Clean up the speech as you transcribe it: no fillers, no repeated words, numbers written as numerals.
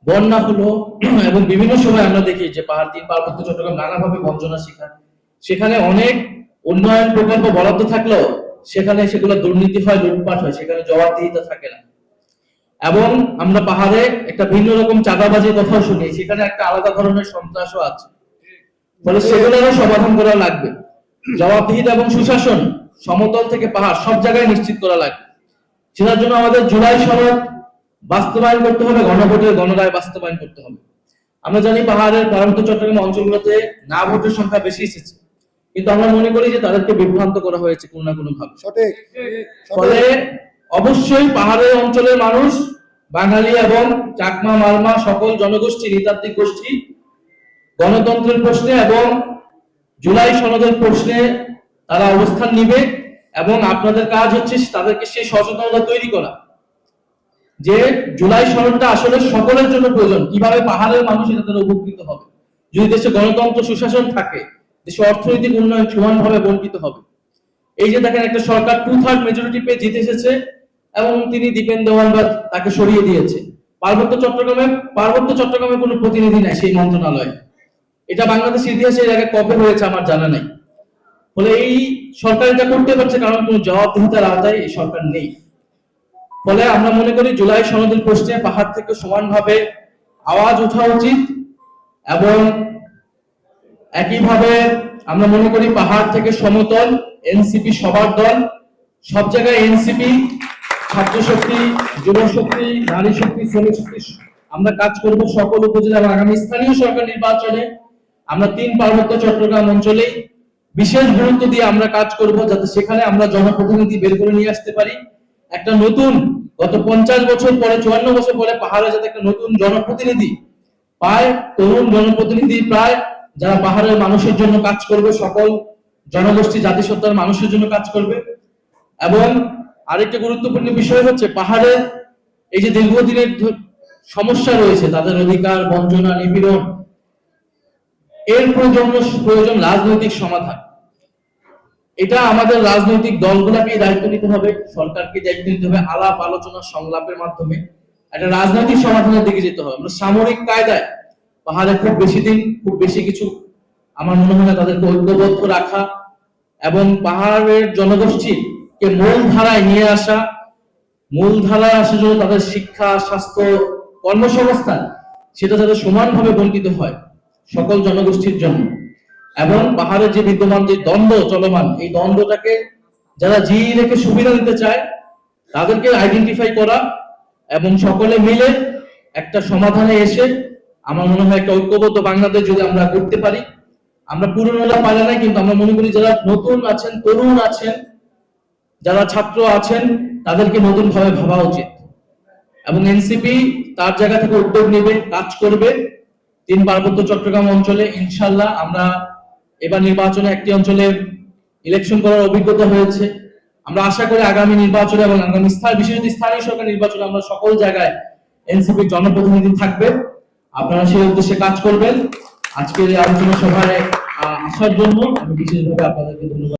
বন্যা হলো এবং বিভিন্ন সময় আমরা দেখি যে পাহাড় তিন পার্বত্য চট্টগ্রাম নানাভাবে বঞ্চনা শিকার। সেখানে অনেক উন্নয়ন প্রকল্প বরাদ্দ থাকলেও সেখানে সেগুলো দুর্নীতি হয়, লুটপাট হয়, সেখানে জবাবদিহিতা থাকে না। এবং আমরা পাহাড়ে একটা ভিন্ন রকম চাঁদাবাজির কথাও শুনি, সেখানে একটা আলাদা ধরনের সন্ত্রাসও আছে। ফলে সেগুলোরও সমাধান করা লাগবে। জবাবদিহিতা এবং সুশাসন সমতল থেকে পাহাড় সব জায়গায় নিশ্চিত করা লাগবে। সেটার জন্য আমাদের জুলাই সনদ বাস্তবায়ন করতে হবে, গণভোটের গণরায় বাস্তবায়ন করতে হবে। আমরা জানি পাহাড়ের পার্বত্য চট্টগ্রাম অঞ্চলগুলোতে না ভোটের সংখ্যা বেশি এসেছে, কিন্তু আমরা মনে করি যে তাদেরকে বিভ্রান্ত করা হয়েছে কোনো না কোনো ভাবে। ফলে অবশ্যই পাহাড়ের অঞ্চলের মানুষ, বাঙালি এবং চাকমা, মারমা সকল জনগোষ্ঠী, নৃতাত্ত্বিক গোষ্ঠী গণতন্ত্রের প্রশ্নে এবং জুলাই সনদের প্রশ্নে তারা অবস্থান নিবে। এবং আপনাদের কাজ হচ্ছে তাদেরকে সেই সচেতনতা তৈরি করা যে জুলাই সনদটা আসলে সকলের জন্য প্রয়োজন। কিভাবে পাহাড়ের মানুষ এটা দ্বারা উপকৃত হবে, যদি দেশে গণতন্ত্র সুশাসন থাকে, দেশে অর্থনৈতিক উন্নয়ন সমানভাবে বণ্টিত হবে। এই যে দেখেন, একটা সরকার 2/3 মেজরিটি পেয়ে জিতে এসেছে এবং তিনি দীপেন দেওয়ান বা তাকে সরিয়ে দিয়েছে। পার্বত্য চট্টগ্রামে কোনো প্রতিনিধি নাই সেই মন্ত্রণালয়ে। এটা বাংলাদেশের ইতিহাসে এর আগে কবে হয়েছে আমার জানা নাই। ফলে এই সরকার এটা করতে পারছে কারণ কোনো জবাবদিহিতার আওতায় এই সরকার নেই। ফলে আমরা মনে করি জুলাই সনদের প্রশ্নে পাহাড় থেকে সমানভাবে আওয়াজ ওঠা উচিত। এবং একইভাবে আমরা মনে করি পাহাড় থেকে সমতল এনসিপি সবার দল, সব জায়গায় এনসিপি, ছাত্র শক্তি, যুব শক্তি, নারী শক্তি, শ্রমিক শক্তি আমরা কাজ করব সকল উপজেলা এবং আগামী স্থানীয় সরকার নির্বাচনে আমরা তিন পার্বত্য চট্টগ্রাম অঞ্চলে বিশেষ গুরুত্ব দিয়ে আমরা কাজ করব, যাতে সেখানে আমরা জনপ্রতিনিধি বের করে নিয়ে আসতে পারি। একটা নতুন, গত 50 বছর পরে, 54 বছর পরে পাহাড়ে যাতে একটা নতুন জনপ্রতিনিধি পায়, তরুণ জনপ্রতিনিধি প্রায়, যারা পাহাড়ের মানুষের জন্য কাজ করবে, সকল জনগোষ্ঠী জাতিসত্তার মানুষের জন্য কাজ করবে। এবং আরেকটা গুরুত্বপূর্ণ বিষয় হচ্ছে পাহাড়ের এই যে দীর্ঘদিনের সমস্যা রয়েছে, তাদের অধিকার বঞ্চনা, নিপীড়ন, এর প্রয়োজন রাজনৈতিক সমাধান। এটা আমাদের রাজনৈতিক দলগুলোকে দায়িত্ব নিতে হবে, সরকারকে দায়িত্ব নিতে হবে, আলাপ আলোচনা সংলাপের মাধ্যমে একটা রাজনৈতিক সমাধানের দিকে যেতে হবে। আমরা সামরিক কায়দায় পাহাড়ে খুব বেশি কিছু আমার মনে হয় না তাদেরকে ঐক্যবদ্ধ রাখা এবং পাহাড়ের জনগোষ্ঠীকে মূলধারায় নিয়ে আসা, মূলধারায় আসার জন্য তাদের শিক্ষা, স্বাস্থ্য, কর্মসংস্থান সেটা যাতে সমানভাবে বণ্টিত হয় সকল জনগোষ্ঠীর জন্য। এবং পাহাড়ের যে বিদ্যমান যে দ্বন্দ্ব চলমান, এই দ্বন্দ্বটাকে যারা জিয়ে রেখে সুবিধা নিতে চায় তাদেরকে আইডেন্টিফাই করা এবং সকলে মিলে একটা সমাধানে এসে আমার মনে হয় একটা ঐক্যবদ্ধ বাংলাদেশ যদি আমরা করতে পারি। আমরা পুরনোরা পারে নাই, কিন্তু আমরা মনে করি যারা নতুন আছেন, তরুণ আছেন, যারা ছাত্র আছেন, তাদেরকে নতুন ভাবে ভাবা উচিত। এবং এনসিপি তার জায়গা থেকে উদ্যোগ নেবে, কাজ করবে তিন পার্বত্য চট্টগ্রাম অঞ্চলে। ইনশাল্লাহ আমরা এবার নির্বাচনে একটি অঞ্চলে ইলেকশন করার অভিজ্ঞতা হয়েছে। আমরা আশা করি আগামী নির্বাচনে এবং আগামী বিশেষত স্থানীয় সরকার নির্বাচনে আমরা সকল জায়গায় এনসিপির জনপ্রতিনিধি থাকবে। আপনারা সেই উদ্দেশ্যে কাজ করবেন। আজকের এই আলোচনা সভায় আসার জন্য আমি বিশেষভাবে আপনাদেরকে ধন্যবাদ।